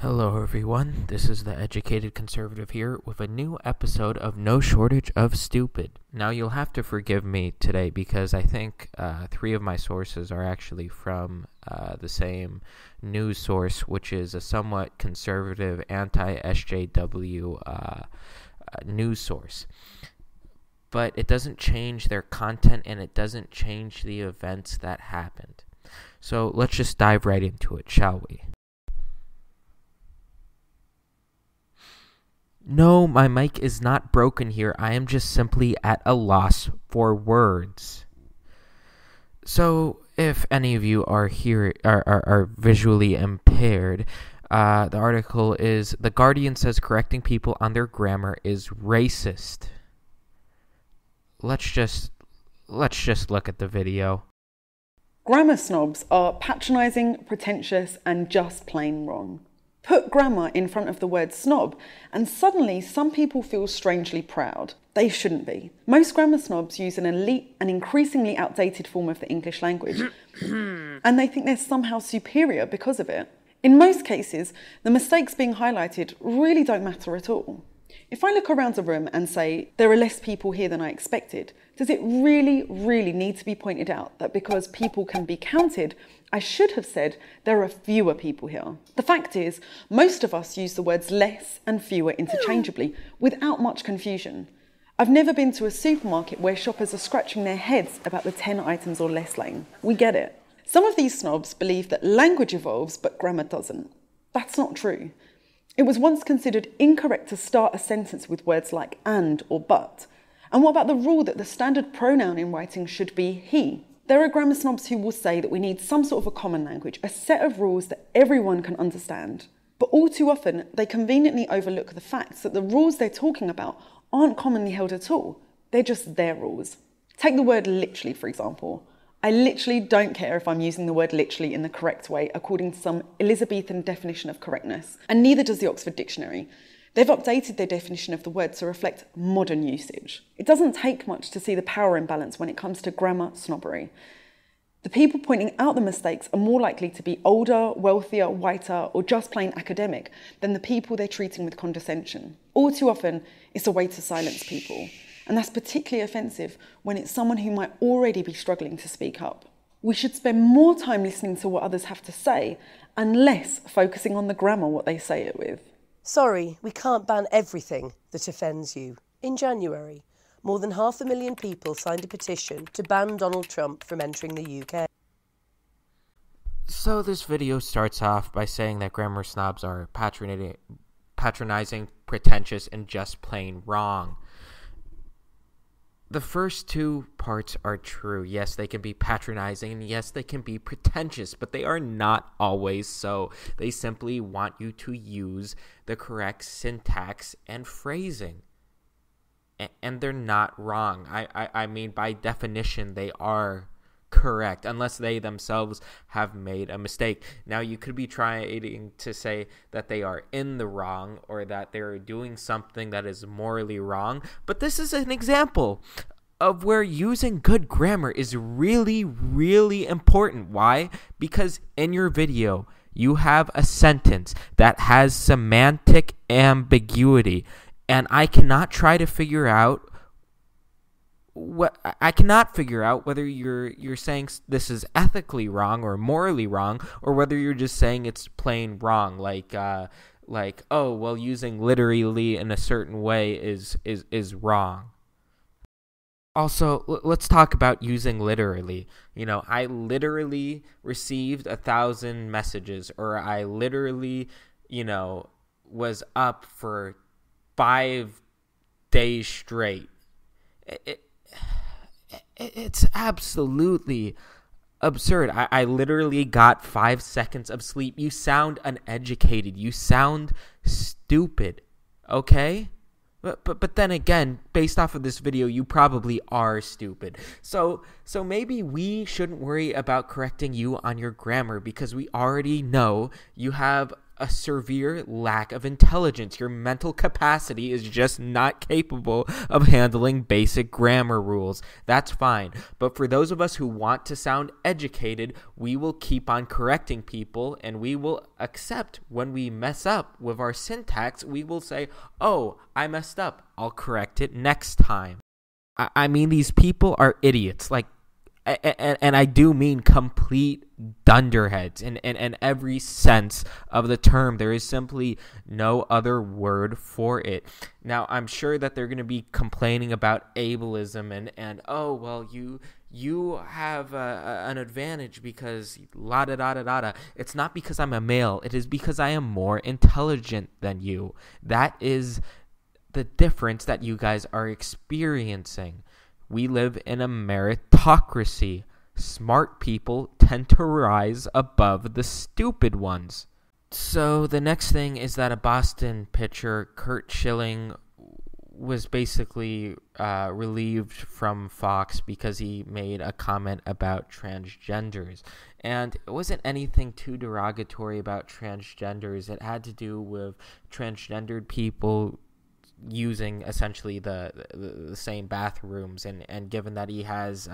Hello everyone, this is the Educated Conservative here with a new episode of No Shortage of Stupid. Now you'll have to forgive me today because I think three of my sources are actually from the same news source, which is a somewhat conservative anti-SJW news source. But it doesn't change their content and it doesn't change the events that happened. So let's just dive right into it, shall we? No, my mic is not broken here. I am just simply at a loss for words. So, if any of you are visually impaired, the article is The Guardian says correcting people on their grammar is racist. Let's just look at the video. Grammar snobs are patronising, pretentious, and just plain wrong. Put grammar in front of the word snob, and suddenly some people feel strangely proud. They shouldn't be. Most grammar snobs use an elite and increasingly outdated form of the English language, and they think they're somehow superior because of it. In most cases, the mistakes being highlighted really don't matter at all. If I look around a room and say, there are less people here than I expected, does it really need to be pointed out that because people can be counted, I should have said there are fewer people here? The fact is, most of us use the words less and fewer interchangeably without much confusion. I've never been to a supermarket where shoppers are scratching their heads about the 10 items or less lane. We get it. Some of these snobs believe that language evolves but grammar doesn't. That's not true. It was once considered incorrect to start a sentence with words like and or but. And what about the rule that the standard pronoun in writing should be he? There are grammar snobs who will say that we need some sort of a common language, a set of rules that everyone can understand. But all too often, they conveniently overlook the fact that the rules they're talking about aren't commonly held at all. They're just their rules. Take the word literally, for example. I literally don't care if I'm using the word literally in the correct way according to some Elizabethan definition of correctness, and neither does the Oxford Dictionary. They've updated their definition of the word to reflect modern usage. It doesn't take much to see the power imbalance when it comes to grammar snobbery. The people pointing out the mistakes are more likely to be older, wealthier, whiter, or just plain academic than the people they're treating with condescension. All too often, it's a way to silence people. And that's particularly offensive when it's someone who might already be struggling to speak up. We should spend more time listening to what others have to say and less focusing on the grammar what they say it with. Sorry, we can't ban everything that offends you. In January, more than 500,000 people signed a petition to ban Donald Trump from entering the UK. So this video starts off by saying that grammar snobs are patronizing, pretentious, and just plain wrong. The first two parts are true. Yes, they can be patronizing, and yes, they can be pretentious, but they are not always so. They simply want you to use the correct syntax and phrasing. And they're not wrong. I mean, by definition, they are correct, unless they themselves have made a mistake. Now, you could be trying to say that they are in the wrong or that they're doing something that is morally wrong, but this is an example of where using good grammar is really important. Why? Because in your video, you have a sentence that has semantic ambiguity, and I cannot figure out whether you're saying this is ethically wrong or morally wrong, or whether you're just saying it's plain wrong, like oh well, using literally in a certain way is wrong. Also, let's talk about using literally. You know, I literally received 1,000 messages, or I literally, was up for 5 days straight. It's absolutely absurd. I literally got 5 seconds of sleep. You sound uneducated. You sound stupid. Okay? But then again, based off of this video, you probably are stupid. So maybe we shouldn't worry about correcting you on your grammar because we already know you have a severe lack of intelligence. Your mental capacity is just not capable of handling basic grammar rules. That's fine. But for those of us who want to sound educated, we will keep on correcting people, and we will accept when we mess up with our syntax. We will say, oh, I messed up. I'll correct it next time. I mean, these people are idiots. Like, and I do mean complete dunderheads in every sense of the term. There is simply no other word for it. Now, I'm sure that they're going to be complaining about ableism and oh, well, you have an advantage because la-da-da-da-da-da. It's not because I'm a male. It is because I am more intelligent than you. That is the difference that you guys are experiencing. We live in a meritocracy. Smart people tend to rise above the stupid ones. So the next thing is that a Boston pitcher, Curt Schilling, was basically relieved from Fox because he made a comment about transgenders. And it wasn't anything too derogatory about transgenders. It had to do with transgendered people using essentially the same bathrooms, and given that he has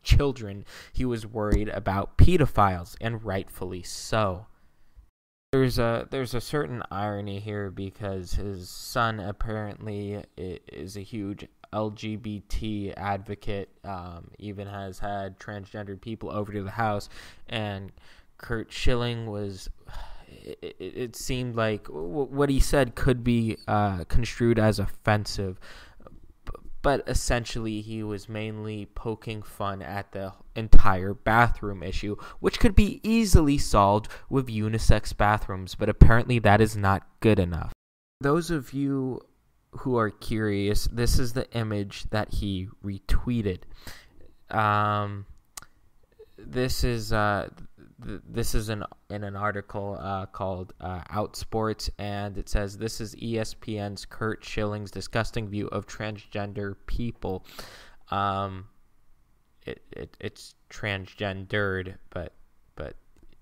children, he was worried about pedophiles, and rightfully so. There's a certain irony here because his son apparently is a huge LGBT advocate, even has had transgendered people over to the house, and Curt Schilling was... It seemed like what he said could be construed as offensive, but essentially he was mainly poking fun at the entire bathroom issue, which could be easily solved with unisex bathrooms, but apparently that is not good enough. Those of you who are curious, this is the image that he retweeted. This is in an article called Outsports, and it says, this is ESPN's Curt Schilling's disgusting view of transgender people. It's transgendered, but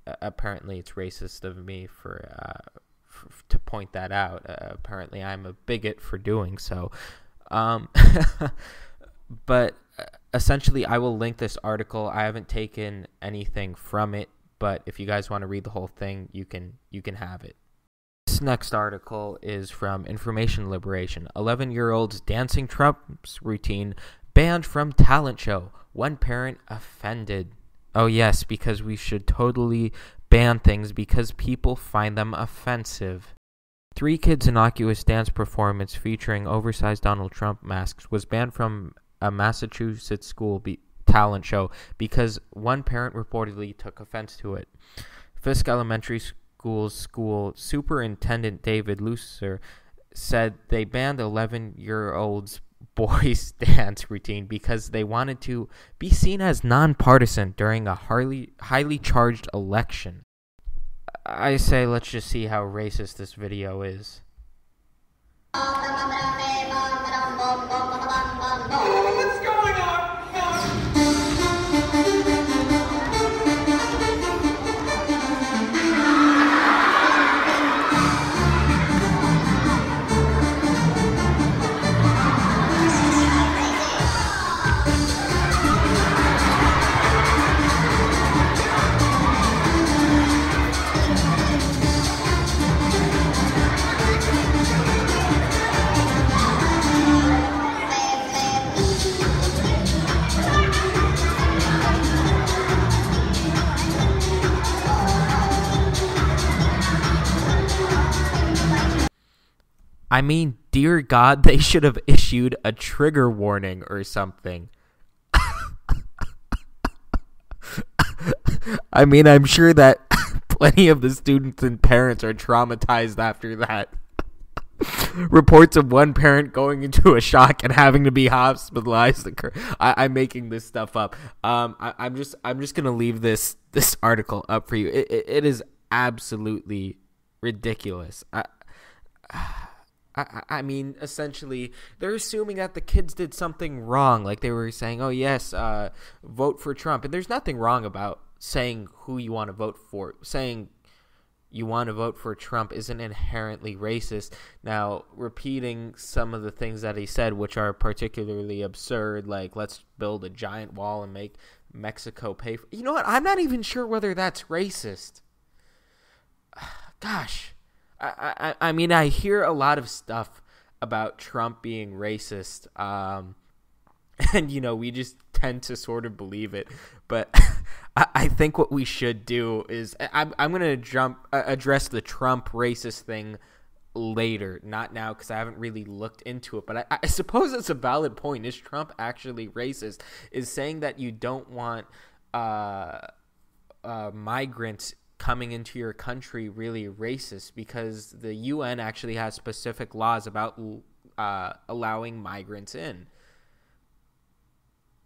apparently it's racist of me to point that out. Apparently I'm a bigot for doing so. But essentially I will link this article. I haven't taken anything from it, but if you guys want to read the whole thing, you can have it. This next article is from Information Liberation. 11-year-old's dancing Trump's routine banned from talent show. One parent offended. Oh yes, because we should totally ban things because people find them offensive. 3 kids' innocuous dance performance featuring oversized Donald Trump masks was banned from a Massachusetts school talent show because one parent reportedly took offense to it. Fisk Elementary School's school superintendent David Lusser said they banned 11-year-old's boys' dance routine because they wanted to be seen as nonpartisan during a highly charged election. I say let's just see how racist this video is. I mean, dear God, they should have issued a trigger warning or something. I mean, I'm sure that plenty of the students and parents are traumatized after that. Reports of one parent going into a shock and having to be hospitalized. I'm making this stuff up. I'm just gonna leave this article up for you. It is absolutely ridiculous. I mean, essentially, they're assuming that the kids did something wrong. Like they were saying, oh, yes, vote for Trump. And there's nothing wrong about saying who you want to vote for. Saying you want to vote for Trump isn't inherently racist. Now, repeating some of the things that he said, which are particularly absurd, like let's build a giant wall and make Mexico pay for... You know what? I'm not even sure whether that's racist. Gosh. I mean, I hear a lot of stuff about Trump being racist, and, we just tend to sort of believe it. But I think what we should do is... I'm going to address the Trump racist thing later, not now, because I haven't really looked into it. But I suppose it's a valid point. Is Trump actually racist? Is saying that you don't want migrants coming into your country really racist? Because the UN actually has specific laws about allowing migrants in.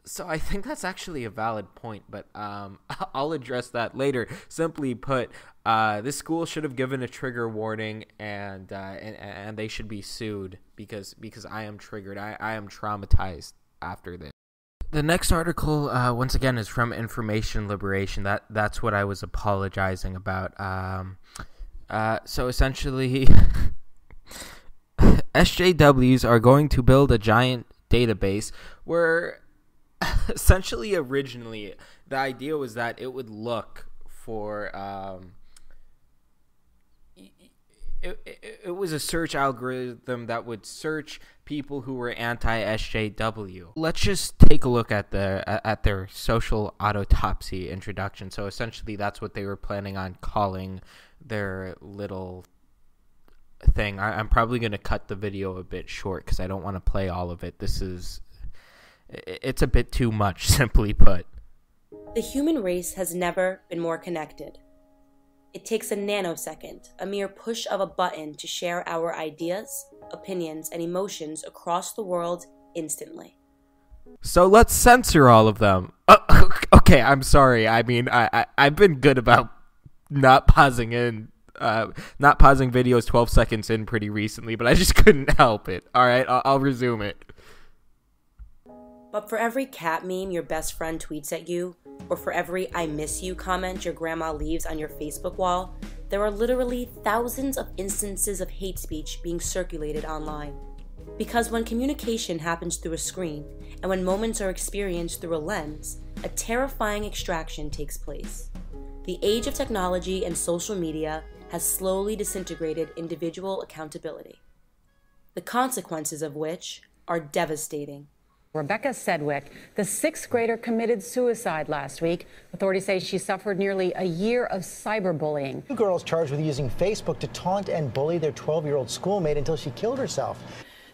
So I think that's actually a valid point, but I'll address that later. Simply put, this school should have given a trigger warning, and they should be sued because I am triggered. I am traumatized after this. The next article, once again, is from Information Liberation. That's what I was apologizing about. So essentially, SJWs are going to build a giant database where... Essentially, originally, the idea was that it would look for it was a search algorithm that would search people who were anti-SJW. Let's just take a look at their social autopsy introduction. So essentially, that's what they were planning on calling their little thing. I'm probably going to cut the video a bit short because I don't want to play all of it. It's a bit too much, simply put. The human race has never been more connected. It takes a nanosecond, a mere push of a button, to share our ideas, opinions, and emotions across the world instantly. So let's censor all of them. Okay, I'm sorry. I mean, I've been good about not pausing videos 12 seconds in pretty recently, but I just couldn't help it. All right, I'll resume it. But for every cat meme your best friend tweets at you, or for every "I miss you" comment your grandma leaves on your Facebook wall, there are literally thousands of instances of hate speech being circulated online. Because when communication happens through a screen, and when moments are experienced through a lens, a terrifying extraction takes place. The age of technology and social media has slowly disintegrated individual accountability, the consequences of which are devastating. Rebecca Sedgwick, the sixth grader, committed suicide last week. Authorities say she suffered nearly a year of cyberbullying. Two girls charged with using Facebook to taunt and bully their 12-year-old schoolmate until she killed herself.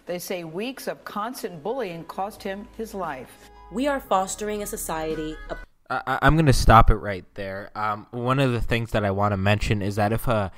They say weeks of constant bullying cost him his life. We are fostering a society of... I'm going to stop it right there. One of the things that I want to mention is that if a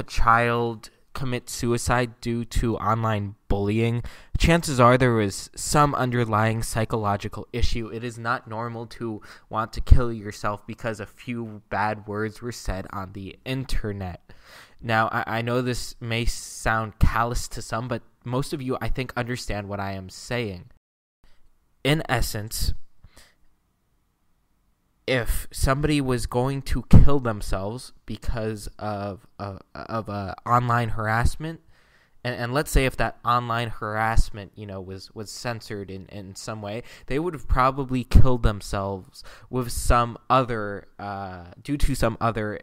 child commit suicide due to online bullying, chances are there was some underlying psychological issue. It is not normal to want to kill yourself because a few bad words were said on the internet. Now, I know this may sound callous to some, but most of you, I think, understand what I am saying. In essence, if somebody was going to kill themselves because of online harassment, and let's say if that online harassment, was censored in some way, they would have probably killed themselves with some other due to some other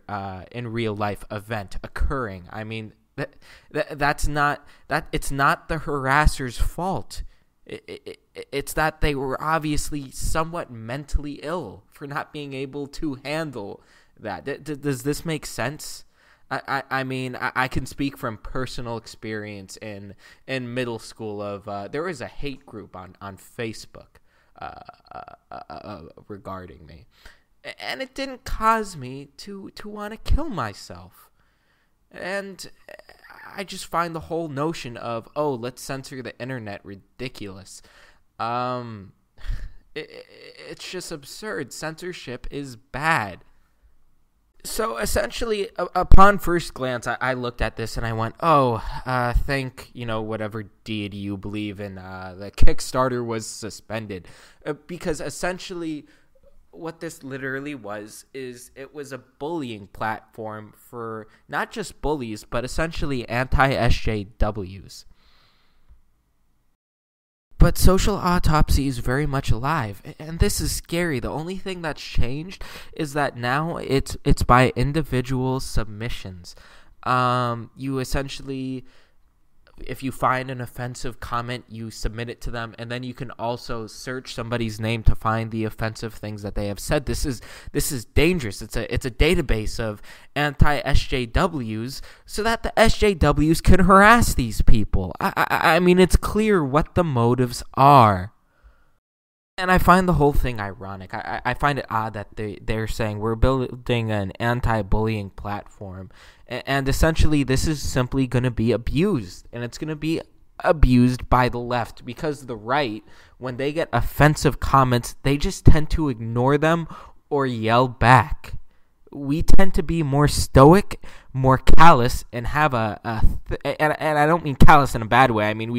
in real life event occurring. I mean, it's not the harasser's fault. It's that they were obviously somewhat mentally ill for not being able to handle that. Does this make sense? I mean, I can speak from personal experience in middle school of there was a hate group on Facebook regarding me, and it didn't cause me to want to kill myself. And I just find the whole notion of, let's censor the internet ridiculous. It's just absurd. Censorship is bad. So essentially, upon first glance, I looked at this and I went, thank, whatever deity you believe in, the Kickstarter was suspended. Because essentially, what this literally was is it was a bullying platform for not just bullies, but essentially anti-SJWs. But social autopsy is very much alive, and this is scary. The only thing that's changed is that now it's by individual submissions. You essentially, if you find an offensive comment, you submit it to them, and then you can also search somebody's name to find the offensive things that they have said. This is dangerous. It's a database of anti-SJWs so that the SJWs can harass these people. I mean, it's clear what the motives are. And I find the whole thing ironic. I find it odd that they're saying we're building an anti-bullying platform. And essentially, this is simply going to be abused. And it's going to be abused by the left. Because the right, when they get offensive comments, they just tend to ignore them or yell back. We tend to be more stoic, more callous, and have and I don't mean callous in a bad way. I mean,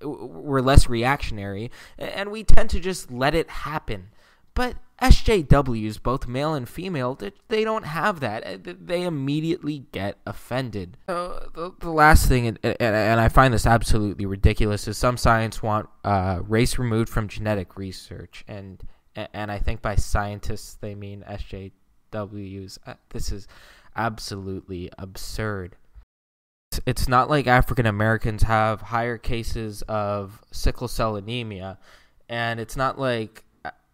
we're less reactionary, and we tend to just let it happen. But SJWs, both male and female, they don't have that. They immediately get offended. The last thing, and I find this absolutely ridiculous, is some scientists want race removed from genetic research, and I think by scientists they mean SJWs. This is absolutely absurd. It's not like African Americans have higher cases of sickle cell anemia, and it's not like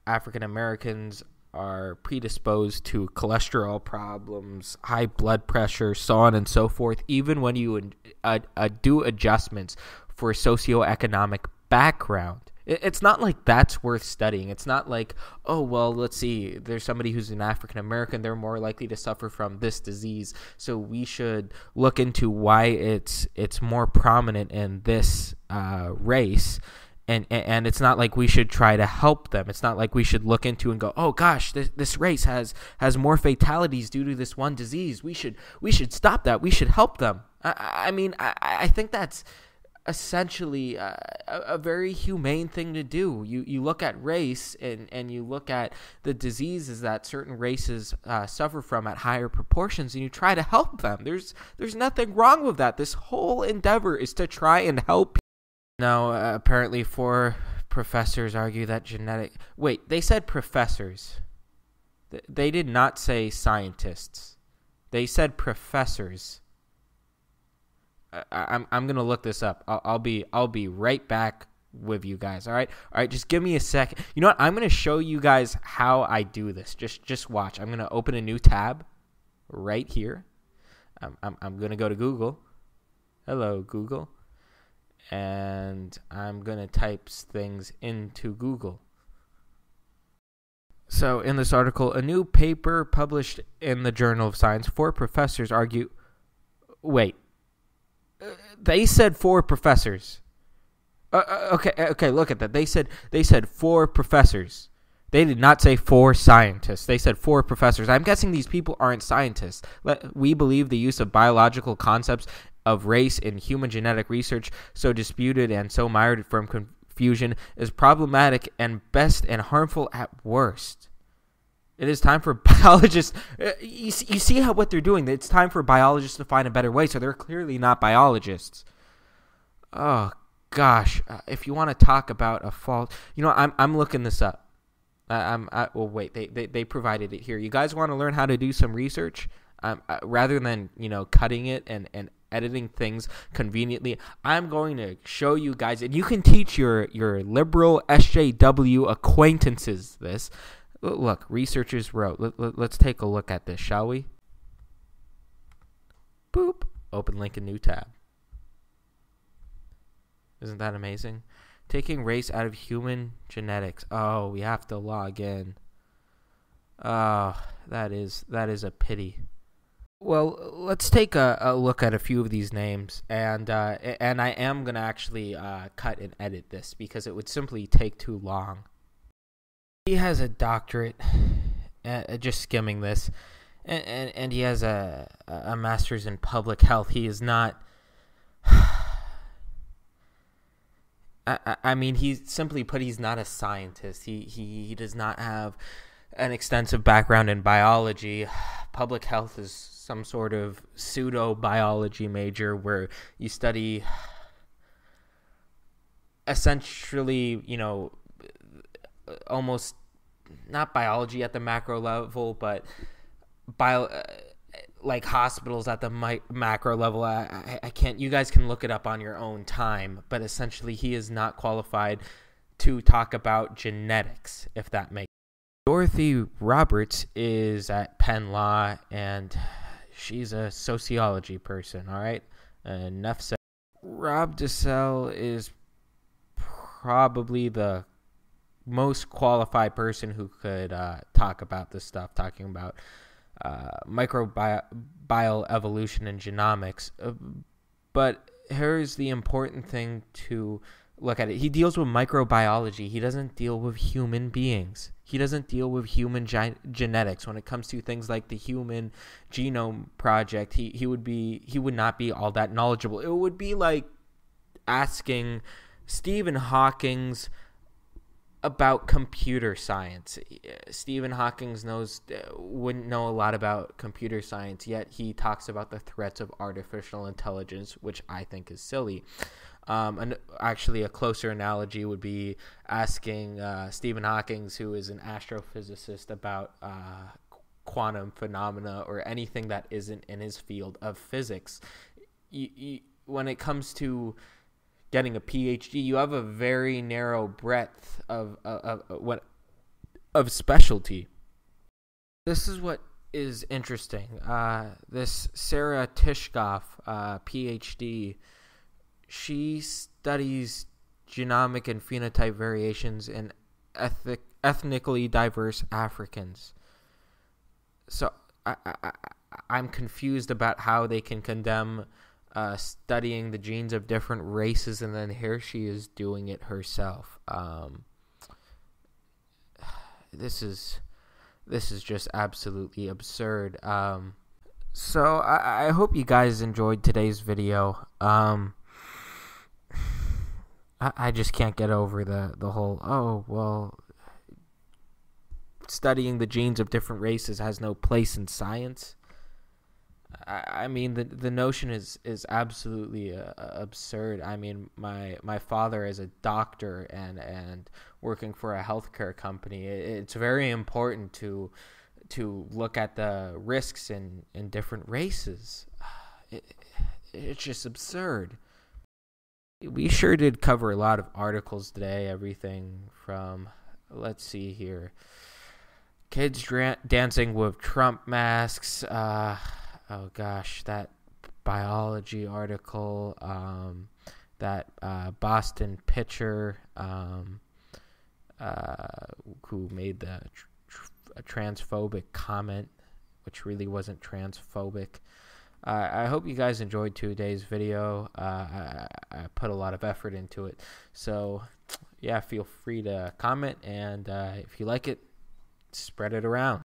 African Americans are predisposed to cholesterol problems, high blood pressure, so on and so forth, even when you do adjustments for socioeconomic background. It's not like that's worth studying. It's not like, oh, well, let's see, there's somebody who's an African American, they're more likely to suffer from this disease, so we should look into why it's more prominent in this race. And it's not like we should try to help them. It's not like we should look into and go, oh gosh, this race has more fatalities due to this one disease. We should stop that. We should help them. I mean, I think that's essentially a very humane thing to do. You look at race and you look at the diseases that certain races suffer from at higher proportions, and you try to help them. There's nothing wrong with that. This whole endeavor is to try and help. Now, apparently 4 professors argue that Wait, they said professors. They did not say scientists. They said professors. I'm gonna look this up. I'll be right back with you guys. All right. Just give me a second. You know what? I'm gonna show you guys how I do this. Just watch. I'm gonna open a new tab right here. I'm gonna go to Google. Hello, Google. And I'm going to type things into Google. So in this article, a new paper published in the Journal of Science, 4 professors argue... Wait. They said 4 professors. Okay, look at that. They said 4 professors. They did not say 4 scientists. They said 4 professors. I'm guessing these people aren't scientists. We believe the use of biological concepts of race in human genetic research, so disputed and so mired from confusion, is problematic and best and harmful at worst. It is time for biologists. You see what they're doing. It's time for biologists to find a better way, so they're clearly not biologists. Oh, gosh. If you want to talk about a fault... You know, I'm looking this up. Well, wait. They provided it here. You guys want to learn how to do some research? Rather than, cutting it and editing things conveniently, I'm going to show you guys, and you can teach your liberal SJW acquaintances this. Look, researchers wrote. Let's take a look at this, shall we? Boop. Open link in new tab. Isn't that amazing? Taking race out of human genetics. Oh, we have to log in. Oh, that is a pity. Well, let's take a look at a few of these names, and I am going to actually cut and edit this because it would simply take too long. He has a doctorate, just skimming this, and he has a master's in public health. He is not... I mean, simply put, he's not a scientist. He does not have an extensive background in biology. Public health is some sort of pseudo biology major where you study essentially, almost not biology at the macro level, but like hospitals at the macro level. I can't. You guys can look it up on your own time. But essentially, he is not qualified to talk about genetics, if that makes sense. Dorothy Roberts is at Penn Law, and she's a sociology person. All right, enough said. Rob DeSalle is probably the most qualified person who could talk about this stuff, talking about microbial evolution and genomics. But here's the important thing to look at it. He deals with microbiology. He doesn't deal with human beings. He doesn't deal with human genetics. When it comes to things like the Human Genome Project, he would not be all that knowledgeable. It would be like asking Stephen Hawking's about computer science. Stephen Hawking wouldn't know a lot about computer science, yet he talks about the threats of artificial intelligence, which I think is silly. And actually, a closer analogy would be asking Stephen Hawking, who is an astrophysicist, about quantum phenomena or anything that isn't in his field of physics. When it comes to getting a PhD, you have a very narrow breadth of specialty. This is what is interesting. This Sarah Tishkoff, PhD, she studies genomic and phenotype variations in ethnically diverse Africans. So I'm confused about how they can condemn studying the genes of different races, and then here she is doing it herself. This is just absolutely absurd. So I hope you guys enjoyed today's video. I just can't get over the whole, studying the genes of different races has no place in science. I mean, the notion is absolutely absurd. I mean, my father is a doctor and working for a healthcare company. It's very important to look at the risks in different races. It's just absurd. We sure did cover a lot of articles today. Everything from, let's see here, kids dancing with Trump masks. Oh gosh, that biology article, that Boston pitcher who made a transphobic comment, which really wasn't transphobic. I hope you guys enjoyed today's video. I put a lot of effort into it. So, yeah, feel free to comment, and if you like it, spread it around.